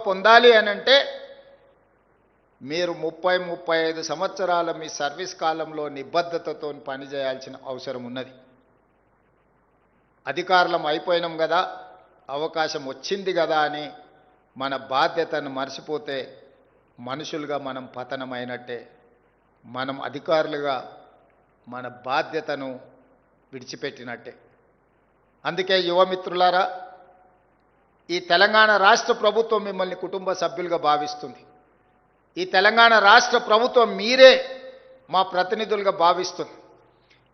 పొందాలి అని అంటే మీరు 30-35 సంవత్సరాల మీ సర్వీస్ కాలంలో నిబద్ధతతో పనిచేయాల్సిన అవసరం ఉన్నది. అధికారులం అయిపోయినాం కదా, అవకాశం వచ్చింది కదా అని మన బాధ్యతను మర్చిపోతే మనుషులుగా మనం పతనమైనట్టే. మనం అధికారులుగా మన బాధ్యతను విడిచిపెట్టినట్టే. అందుకే యువమిత్రులారా, ఈ తెలంగాణ రాష్ట్ర ప్రభుత్వం మిమ్మల్ని కుటుంబ సభ్యులుగా భావిస్తుంది. ఈ తెలంగాణ రాష్ట్ర ప్రభుత్వం మీరే మా ప్రతినిధులుగా భావిస్తుంది.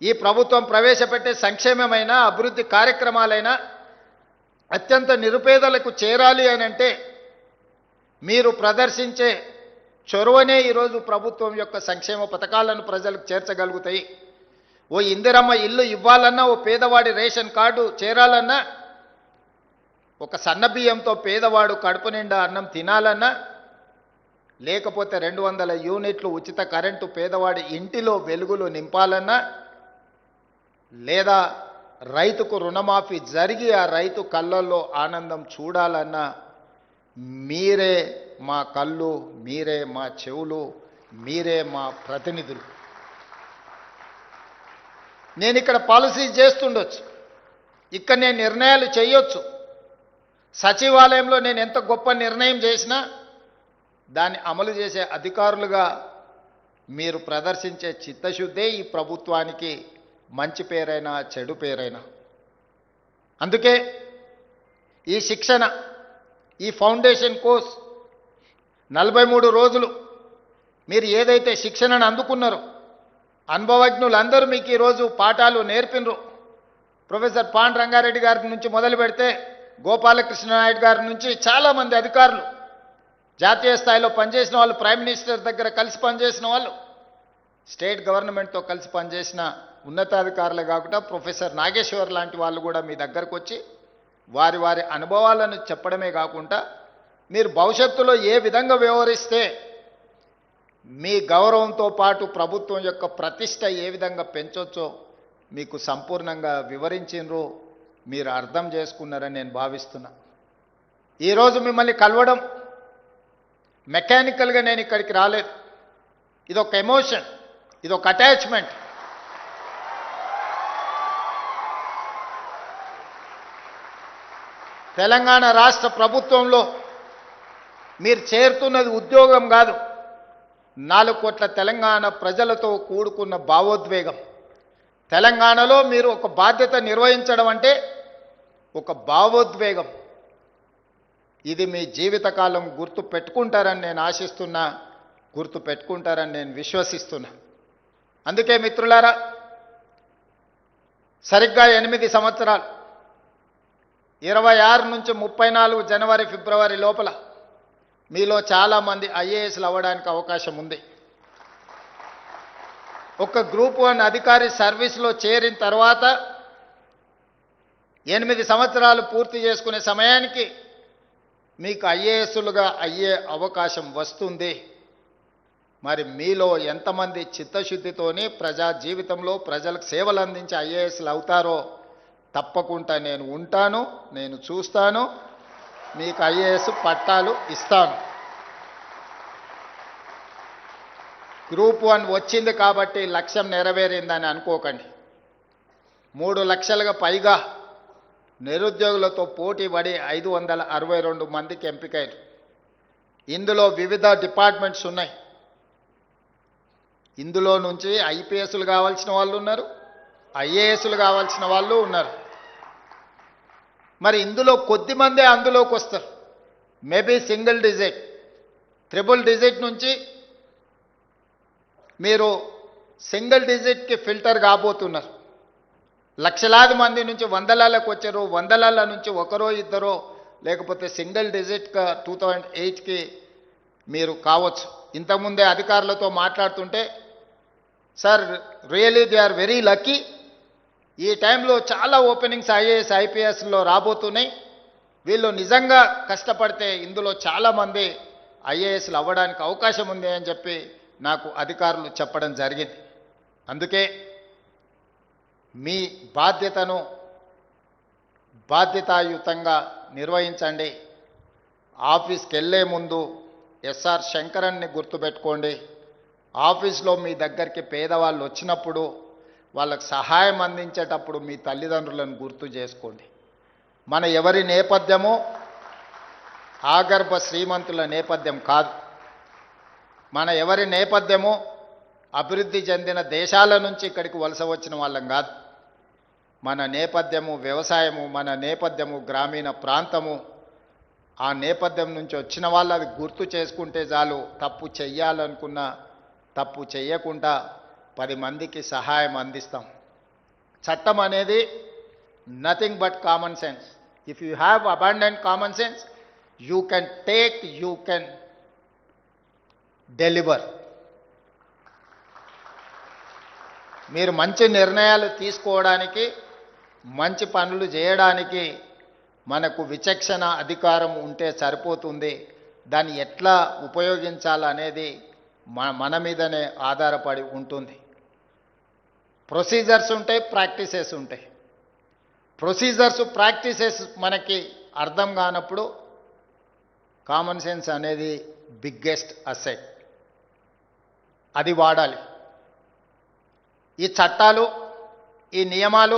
ఈ ప్రభుత్వం ప్రవేశపెట్టే సంక్షేమమైన అభివృద్ధి కార్యక్రమాలైనా అత్యంత నిరుపేదలకు చేరాలి అని అంటే మీరు ప్రదర్శించే చొరవనే ఈరోజు ప్రభుత్వం యొక్క సంక్షేమ పథకాలను ప్రజలకు చేర్చగలుగుతాయి. ఓ ఇందిరమ్మ ఇల్లు ఇవ్వాలన్నా, ఓ పేదవాడి రేషన్ కార్డు చేరాలన్నా, ఒక సన్నబియ్యంతో పేదవాడు కడుపు నిండా అన్నం తినాలన్నా, లేకపోతే 200 యూనిట్లు ఉచిత కరెంటు పేదవాడి ఇంటిలో వెలుగులు నింపాలన్నా, లేదా రైతుకు రుణమాఫీ జరిగి ఆ రైతు కళ్ళల్లో ఆనందం చూడాలన్నా మీరే మా కళ్ళు, మీరే మా చెవులు, మీరే మా ప్రతినిధులు. నేను ఇక్కడ పాలసీ చేస్తుండొచ్చు, ఇక్కడ నేను నిర్ణయాలు చేయొచ్చు. సచివాలయంలో నేను ఎంత గొప్ప నిర్ణయం చేసినా దాన్ని అమలు చేసే అధికారులుగా మీరు ప్రదర్శించే చిత్తశుద్ధే ఈ ప్రభుత్వానికి మంచి పేరైనా చెడు పేరైనా. అందుకే ఈ శిక్షణ, ఈ ఫౌండేషన్ కోర్స్ 43 రోజులు మీరు ఏదైతే శిక్షణను అందుకున్నారో అనుభవజ్ఞులందరూ మీకు ఈరోజు పాఠాలు నేర్పినరు. ప్రొఫెసర్ పాండ్ రంగారెడ్డి గారి నుంచి మొదలు పెడితే గోపాలకృష్ణ నాయుడు గారి నుంచి చాలామంది అధికారులు, జాతీయ స్థాయిలో పనిచేసిన వాళ్ళు, ప్రైమ్ మినిస్టర్ దగ్గర కలిసి పనిచేసిన వాళ్ళు, స్టేట్ గవర్నమెంట్తో కలిసి పనిచేసిన ఉన్నతాధికారులే కాకుండా ప్రొఫెసర్ నాగేశ్వర్ లాంటి వాళ్ళు కూడా మీ దగ్గరకు వచ్చి వారి వారి అనుభవాలను చెప్పడమే కాకుండా మీరు భవిష్యత్తులో ఏ విధంగా వ్యవహరిస్తే మీ గౌరవంతో పాటు ప్రభుత్వం యొక్క ప్రతిష్ట ఏ విధంగా పెంచొచ్చో మీకు సంపూర్ణంగా వివరించినరు, మీరు అర్థం చేసుకున్నారని నేను భావిస్తున్నా. ఈరోజు మిమ్మల్ని కలవడం మెకానికల్గా నేను ఇక్కడికి రాలేదు. ఇదొక ఎమోషన్, ఇదొక అటాచ్మెంట్. తెలంగాణ రాష్ట్ర ప్రభుత్వంలో మీరు చేరుతున్నది ఉద్యోగం కాదు, 4 కోట్ల తెలంగాణ ప్రజలతో కూడుకున్న భావోద్వేగం. తెలంగాణలో మీరు ఒక బాధ్యత నిర్వహించడం అంటే ఒక భావోద్వేగం. ఇది మీ జీవితకాలం గుర్తు పెట్టుకుంటారని నేను ఆశిస్తున్నా, గుర్తు పెట్టుకుంటారని నేను విశ్వసిస్తున్నా. అందుకే మిత్రులారా, సరిగ్గా 8 సంవత్సరాలు 26 నుంచి 34 జనవరి ఫిబ్రవరి లోపల మీలో చాలామంది ఐఏఎస్లు అవ్వడానికి అవకాశం ఉంది. ఒక గ్రూప్ 1 అధికారి సర్వీస్లో చేరిన తర్వాత 8 సంవత్సరాలు పూర్తి చేసుకునే సమయానికి మీకు ఐఏఎస్లుగా అయ్యే అవకాశం వస్తుంది. మరి మీలో ఎంతమంది చిత్తశుద్ధితోని ప్రజా జీవితంలో ప్రజలకు సేవలు అందించి ఐఏఎస్లు అవుతారో తప్పకుండా నేను ఉంటాను, నేను చూస్తాను, మీకు ఐఏఎస్ పట్టాలు ఇస్తాను. గ్రూప్ 1 వచ్చింది కాబట్టి లక్ష్యం నెరవేరిందని అనుకోకండి. 3 లక్షలుగా పైగా నిరుద్యోగులతో పోటీ పడి 562 మందికి ఎంపికయ్యారు. ఇందులో వివిధ డిపార్ట్మెంట్స్ ఉన్నాయి. ఇందులో నుంచి ఐపీఎస్లు కావాల్సిన వాళ్ళు ఉన్నారు, ఐఏఎస్లు కావాల్సిన వాళ్ళు ఉన్నారు. మరి ఇందులో కొద్దిమందే అందులోకి వస్తారు. Maybe single digit, triple digit నుంచి మీరు సింగిల్ డిజిట్కి ఫిల్టర్ కాబోతున్నారు. లక్షలాది మంది నుంచి వందలాలకు వచ్చారు, వందలాల నుంచి ఒకరో ఇద్దరో, లేకపోతే సింగిల్ డిజిట్గా 2008కి మీరు కావచ్చు. ఇంతకుముందే అధికారులతో మాట్లాడుతుంటే, sir really they are very lucky, ఈ టైంలో చాలా ఓపెనింగ్స్ ఐఏఎస్ ఐపీఎస్లో రాబోతున్నాయి, వీళ్ళు నిజంగా కష్టపడితే ఇందులో చాలామంది ఐఏఎస్లు అవ్వడానికి అవకాశం ఉంది అని చెప్పి నాకు అధికారులు చెప్పడం జరిగింది. అందుకే మీ బాధ్యతను బాధ్యతాయుతంగా నిర్వహించండి. ఆఫీస్కి వెళ్ళే ముందు ఎస్ఆర్ శంకరన్ని గుర్తుపెట్టుకోండి. ఆఫీస్లో మీ దగ్గరికి పేదవాళ్ళు వచ్చినప్పుడు వాళ్ళకు సహాయం అందించేటప్పుడు మీ తల్లిదండ్రులను గుర్తు చేసుకోండి. మన ఎవరి నేపథ్యమో ఆగర్భ శ్రీమంతుల నేపథ్యం కాదు. మన ఎవరి నేపథ్యమో అభివృద్ధి చెందిన దేశాల నుంచి ఇక్కడికి వలస వచ్చిన వాళ్ళం కాదు. మన నేపథ్యము వ్యవసాయము, మన నేపథ్యము గ్రామీణ ప్రాంతము. ఆ నేపథ్యం నుంచి వచ్చిన వాళ్ళు అది గుర్తు చేసుకుంటే చాలు. తప్పు చెయ్యాలనుకున్నా తప్పు చెయ్యకుండా 10 మందికి సహాయం అందిస్తాం. చట్టం అనేది nothing but common sense. If you have abundant common sense, you can take, you can deliver. మీరు మంచి నిర్ణయాలు తీసుకోవడానికి, మంచి పనులు చేయడానికి మనకు విచక్షణ అధికారం ఉంటే సరిపోతుంది. దాన్ని ఎట్లా ఉపయోగించాలనేది మన మీదనే ఆధారపడి ఉంటుంది. ప్రొసీజర్స్ ఉంటాయి, ప్రాక్టీసెస్ ఉంటాయి. ప్రొసీజర్స్ ప్రాక్టీసెస్ మనకి అర్థం కానప్పుడు కామన్ సెన్స్ అనేది బిగ్గెస్ట్ అసెట్, అది వాడాలి. ఈ చట్టాలు, ఈ నియమాలు